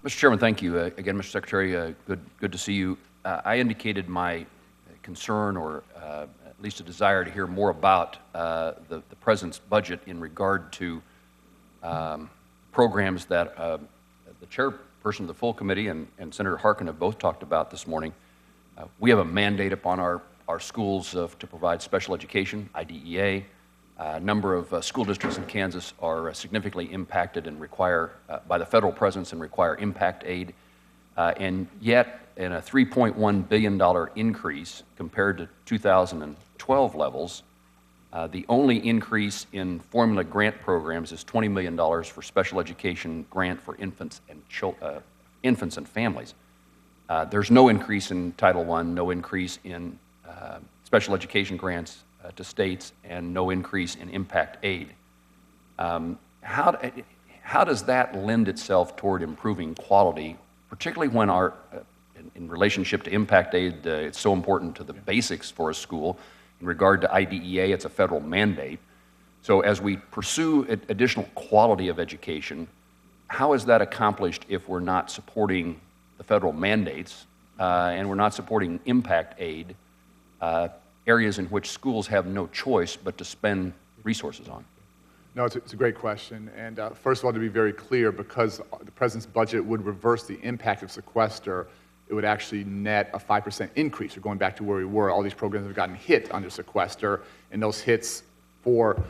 Mr. Chairman, thank you. Again, Mr. Secretary, good to see you. I indicated my concern or at least a desire to hear more about the President's budget in regard to programs that the chairperson of the full committee and Senator Harkin have both talked about this morning. We have a mandate upon our schools to provide special education, IDEA. A number of school districts in Kansas are significantly impacted and require, by the federal presence, and require impact aid. And yet, in a $3.1 billion increase compared to 2012 levels, the only increase in formula grant programs is $20 million for special education grant for infants and families. There's no increase in Title I, no increase in special education grants to states, and no increase in impact aid. How does that lend itself toward improving quality, particularly when in relationship to impact aid, it's so important to the basics for a school. In regard to IDEA, it's a federal mandate. So as we pursue additional quality of education, how is that accomplished if we're not supporting the federal mandates and we're not supporting impact aid, areas in which schools have no choice but to spend resources on? No, it's a great question. And first of all, to be very clear, because the President's budget would reverse the impact of sequester, it would actually net a 5% increase. We're going back to where we were. All these programs have gotten hit under sequester, and those hits for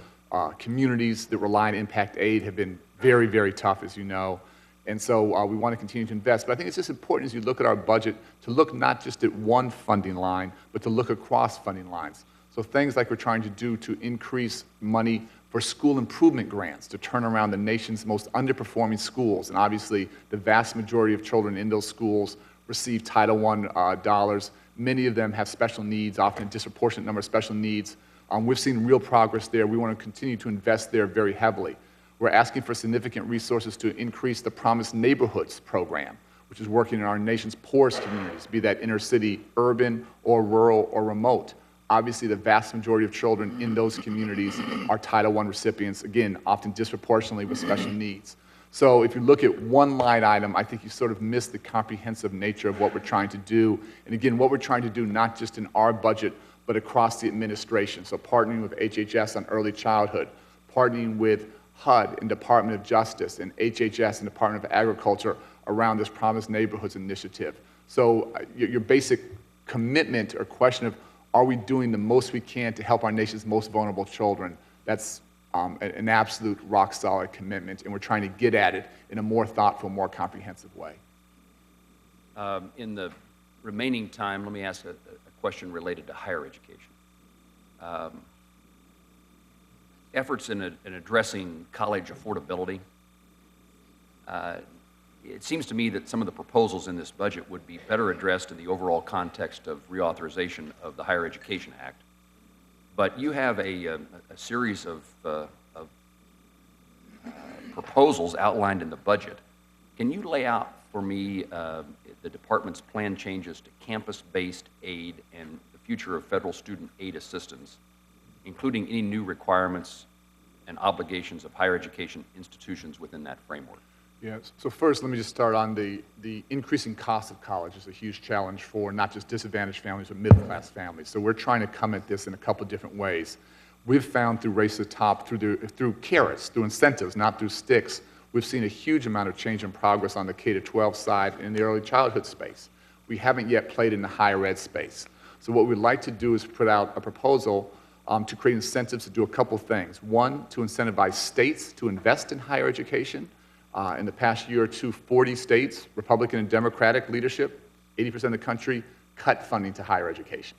communities that rely on impact aid have been very, very tough, as you know. And so we want to continue to invest. But I think it's just important as you look at our budget to look not just at one funding line, but to look across funding lines. So things like we're trying to do to increase money for school improvement grants to turn around the nation's most underperforming schools. And obviously, the vast majority of children in those schools receive Title I dollars. Many of them have special needs, often a disproportionate number of special needs. We've seen real progress there. We want to continue to invest there very heavily. We're asking for significant resources to increase the Promised Neighborhoods program, which is working in our nation's poorest communities, be that inner city, urban, or rural, or remote. Obviously, the vast majority of children in those communities are Title I recipients, again, often disproportionately with special needs. So if you look at one line item, I think you sort of miss the comprehensive nature of what we're trying to do. And again, what we're trying to do not just in our budget, but across the administration. So partnering with HHS on early childhood, partnering with HUD and Department of Justice and HHS and Department of Agriculture around this Promised Neighborhoods initiative. So your basic commitment or question of, are we doing the most we can to help our nation's most vulnerable children? That's an absolute rock-solid commitment, and we're trying to get at it in a more thoughtful, more comprehensive way. In the remaining time, let me ask a question related to higher education. Efforts in addressing college affordability. It seems to me that some of the proposals in this budget would be better addressed in the overall context of reauthorization of the Higher Education Act. But you have a series of proposals outlined in the budget. Can you lay out for me the department's planned changes to campus-based aid and the future of federal student aid assistance, including any new requirements and obligations of higher education institutions within that framework? Yes. So first, let me just start on the increasing cost of college is a huge challenge for not just disadvantaged families, but middle-class families. So we're trying to come at this in a couple different ways. We've found through Race to the Top, through carrots, through incentives, not through sticks, we've seen a huge amount of change and progress on the K-12 side in the early childhood space. We haven't yet played in the higher ed space. So what we'd like to do is put out a proposal to create incentives to do a couple things. One, to incentivize states to invest in higher education. In the past year or two, 40 states, Republican and Democratic leadership, 80% of the country, cut funding to higher education.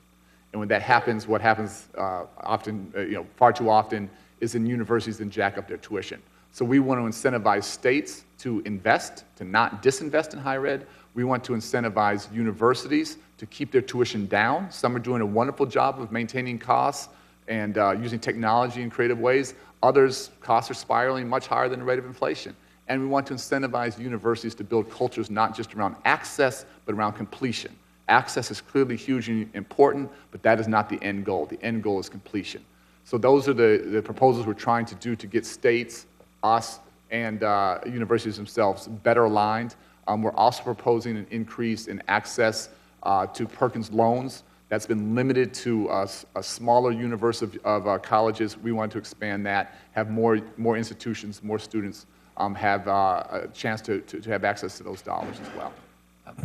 And when that happens, what happens often, far too often, is in universities then jack up their tuition. So we want to incentivize states to invest, to not disinvest in higher ed. We want to incentivize universities to keep their tuition down. Some are doing a wonderful job of maintaining costs and using technology in creative ways. Others, costs are spiraling much higher than the rate of inflation. And we want to incentivize universities to build cultures not just around access, but around completion. Access is clearly hugely important, but that is not the end goal. The end goal is completion. So those are the proposals we're trying to do to get states, us, and universities themselves better aligned. We're also proposing an increase in access to Perkins loans. That's been limited to a smaller universe of colleges. We want to expand that, have more institutions, more students have a chance to have access to those dollars as well.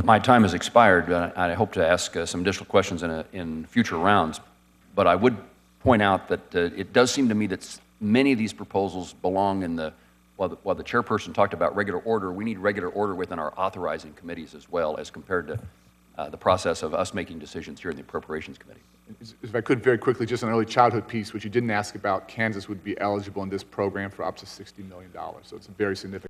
My time has expired. I hope to ask some additional questions in future rounds, but I would point out that it does seem to me that many of these proposals belong in the, while the chairperson talked about regular order, we need regular order within our authorizing committees as well, as compared to the process of us making decisions here in the Appropriations Committee. If I could very quickly, just an early childhood piece, which you didn't ask about, Kansas would be eligible in this program for up to $60 million. So it's a very significant